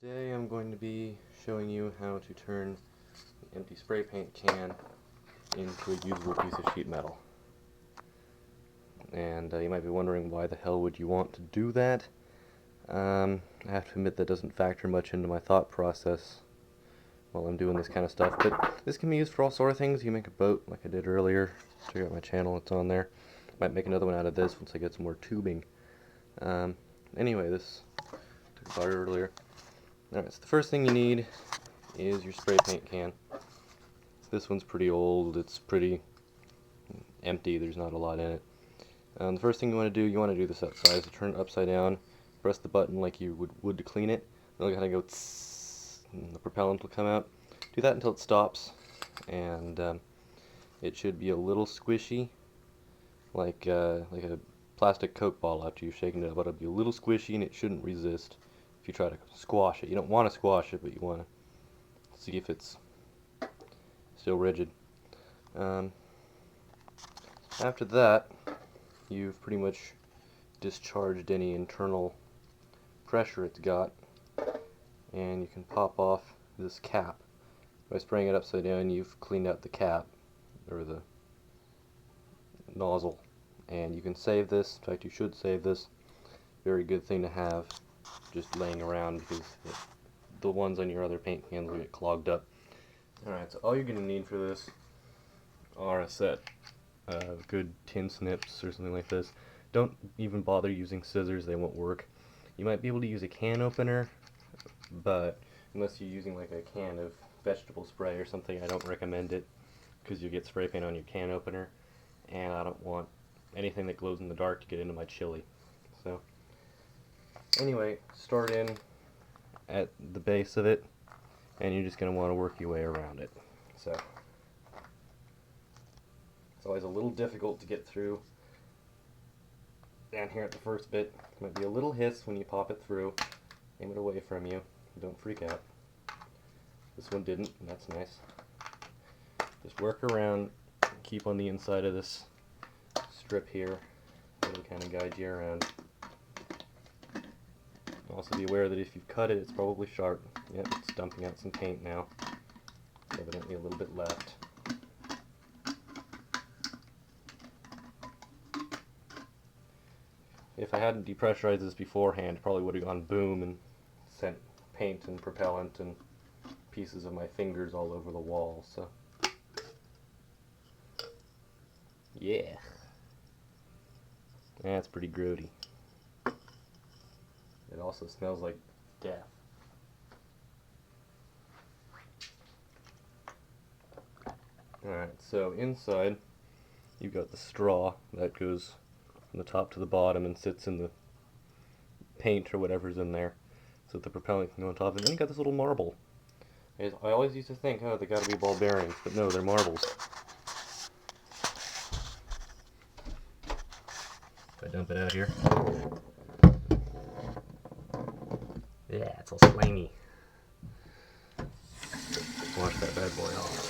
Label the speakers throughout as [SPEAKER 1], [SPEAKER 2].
[SPEAKER 1] Today I'm going to be showing you how to turn an empty spray paint can into a usable piece of sheet metal. And you might be wondering, why the hell would you want to do that? I have to admit that doesn't factor much into my thought process while I'm doing this kind of stuff, but this can be used for all sort of things. You can make a boat like I did earlier. Check out my channel, it's on there. Might make another one out of this once I get some more tubing. Anyway, this took about earlier. Alright, so the first thing you need is your spray paint can. This one's pretty old, it's pretty empty, there's not a lot in it. The first thing you want to do this outside, so turn it upside down, press the button like you would to clean it, and it'll kind of go tss, and the propellant will come out. Do that until it stops, and it should be a little squishy, like a plastic Coke ball after you've shaken it up, but it'll be a little squishy and it shouldn't resist if you try to squash it. You don't want to squash it, but you want to see if it's still rigid. After that, you've pretty much discharged any internal pressure it's got, and you can pop off this cap. By spraying it upside down, you've cleaned out the cap, or the nozzle, and you can save this. In fact, you should save this. Very good thing to have just laying around, because the ones on your other paint cans will get clogged up. Alright, so all you're going to need for this are a set of good tin snips or something like this. Don't even bother using scissors, they won't work. You might be able to use a can opener, but unless you're using like a can of vegetable spray or something, I don't recommend it, because you get spray paint on your can opener, and I don't want anything that glows in the dark to get into my chili. So anyway, start in at the base of it, and you're just going to want to work your way around it. So it's always a little difficult to get through down here at the first bit. Might be a little hiss when you pop it through. Aim it away from you. Don't freak out. This one didn't, and that's nice. Just work around, keep on the inside of this strip here. It'll kind of guide you around. Also be aware that if you've cut it, it's probably sharp. Yep, it's dumping out some paint now. Evidently a little bit left. If I hadn't depressurized this beforehand, it probably would have gone boom and sent paint and propellant and pieces of my fingers all over the wall. So yeah, that's pretty grody. It also smells like death. Alright, so inside you've got the straw that goes from the top to the bottom and sits in the paint or whatever's in there, so that the propellant can go on top. And then you got this little marble. I always used to think, oh, they gotta be ball bearings, but no, they're marbles. If I dump it out here, yeah, it's all slimy. Wash that bad boy off.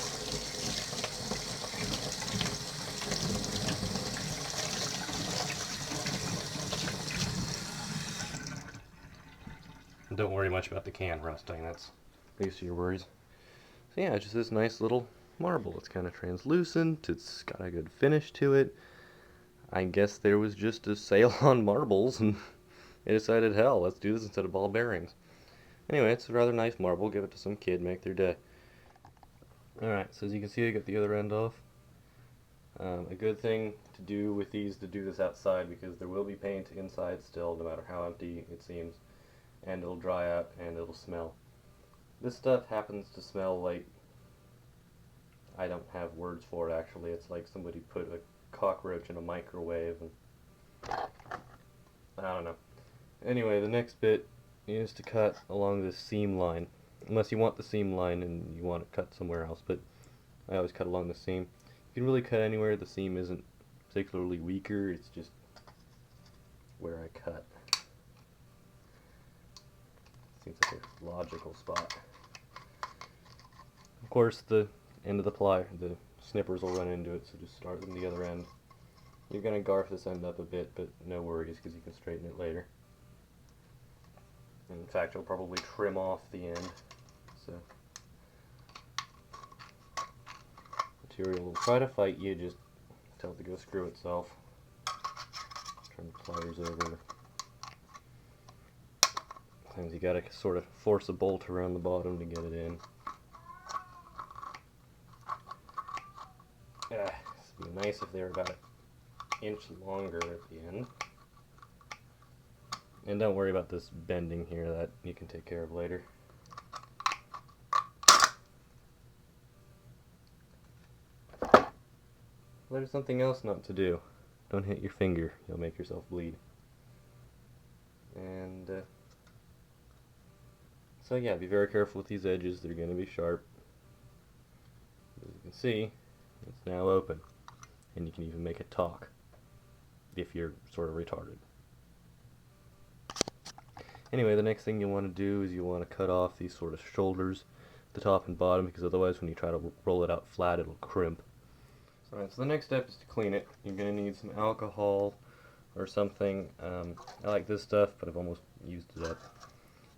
[SPEAKER 1] And don't worry much about the can rusting, that's least of your worries. So yeah, it's just this nice little marble. It's kind of translucent, it's got a good finish to it. I guess there was just a sale on marbles, and they decided, hell, let's do this instead of ball bearings. Anyway, it's a rather nice marble. Give it to some kid, make their day. Alright, so as you can see, I got the other end off. A good thing to do with these, to do this outside, because there will be paint inside still, no matter how empty it seems, and it'll dry out and it'll smell. This stuff happens to smell like, I don't have words for it actually, it's like somebody put a cockroach in a microwave, and I don't know. Anyway, the next bit is to cut along this seam line, unless you want the seam line and you want it cut somewhere else, but I always cut along the seam. You can really cut anywhere. The seam isn't particularly weaker, it's just where I cut. Seems like a logical spot. Of course, the end of the snippers will run into it, so just start from the other end. You're going to garf this end up a bit, but no worries, because you can straighten it later. In fact, you'll probably trim off the end. So material will try to fight you, just tell it to go screw itself. Turn the pliers over. Sometimes you gotta sort of force a bolt around the bottom to get it in. It'd be nice if they were about an inch longer at the end. And don't worry about this bending here, that you can take care of later. There's something else not to do. Don't hit your finger, you'll make yourself bleed. And so yeah, be very careful with these edges, they're going to be sharp. As you can see, it's now open. And you can even make it talk, if you're sort of retarded. Anyway, the next thing you want to do is you want to cut off these sort of shoulders, the top and bottom, because otherwise when you try to roll it out flat, it'll crimp. Alright, so the next step is to clean it. You're going to need some alcohol or something. I like this stuff, but I've almost used it up.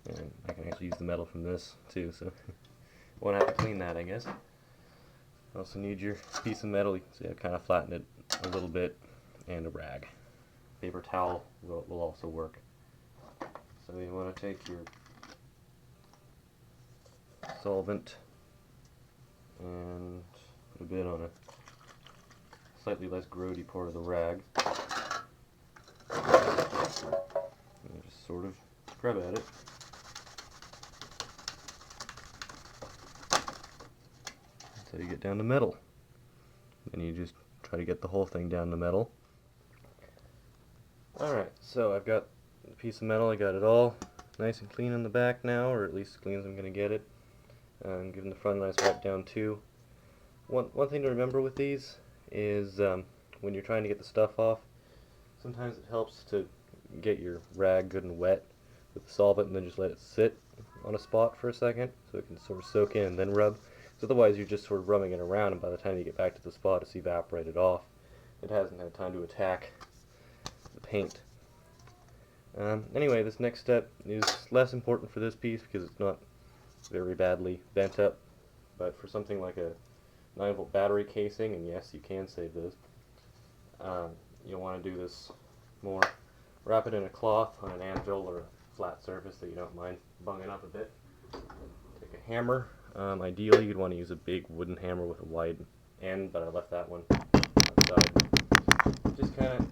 [SPEAKER 1] And I can actually use the metal from this too, so won't have to clean that, I guess. You also need your piece of metal. You can see I've kind of flattened it a little bit, and a rag. Paper towel will also work. So you want to take your solvent and put a bit on a slightly less grody part of the rag. And just sort of scrub at it. Until you get down to metal. Then you just try to get the whole thing down to metal. Alright, so I've got a piece of metal, I got it all nice and clean on the back now, or at least as clean as I'm going to get it. Giving the front a nice wipe down too. One thing to remember with these is when you're trying to get the stuff off, sometimes it helps to get your rag good and wet with the solvent and then just let it sit on a spot for a second so it can sort of soak in and then rub. Because otherwise you're just sort of rubbing it around, and by the time you get back to the spot it's evaporated off. It hasn't had time to attack the paint. Anyway, this next step is less important for this piece because it's not very badly bent up, but for something like a 9-volt battery casing, and yes, you can save this, you'll want to do this more. Wrap it in a cloth on an anvil or a flat surface that you don't mind bunging up a bit. Take a hammer. Ideally, you'd want to use a big wooden hammer with a wide end, but I left that one outside. Just kind of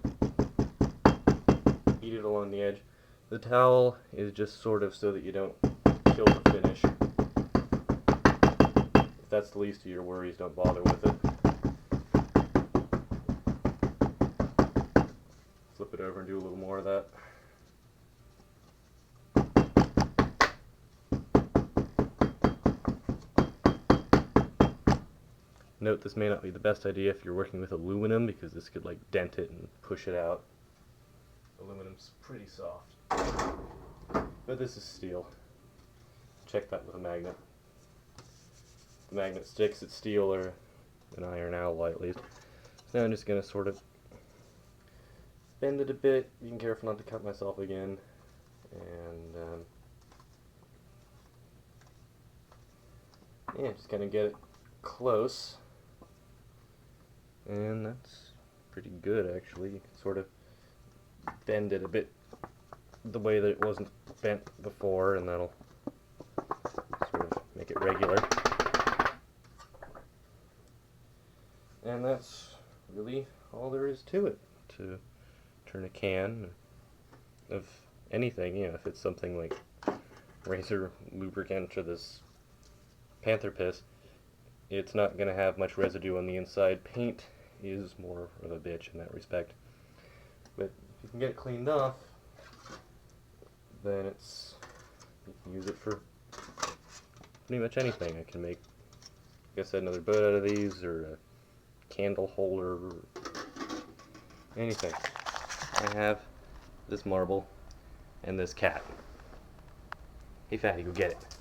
[SPEAKER 1] eat it along the edge. The towel is just sort of so that you don't kill the finish. If that's the least of your worries, don't bother with it. Flip it over and do a little more of that. Note, this may not be the best idea if you're working with aluminum, because this could like dent it and push it out. Aluminum's pretty soft, but this is steel. Check that with a magnet. If the magnet sticks, it's steel or an iron alloy at least. So now I'm just going to sort of bend it a bit, being careful not to cut myself again, and yeah, just kind of get it close. And that's pretty good, actually. You can sort of bend it a bit the way that it wasn't bent before, and that'll sort of make it regular. And that's really all there is to it. To turn a can of anything, you know, if it's something like razor lubricant or this panther piss, it's not going to have much residue on the inside. Paint is more of a bitch in that respect. But if you can get it cleaned off, then you can use it for pretty much anything. I can make, like I said, another boat out of these, or a candle holder, or anything. I have this marble and this cat. Hey Fatty, go get it.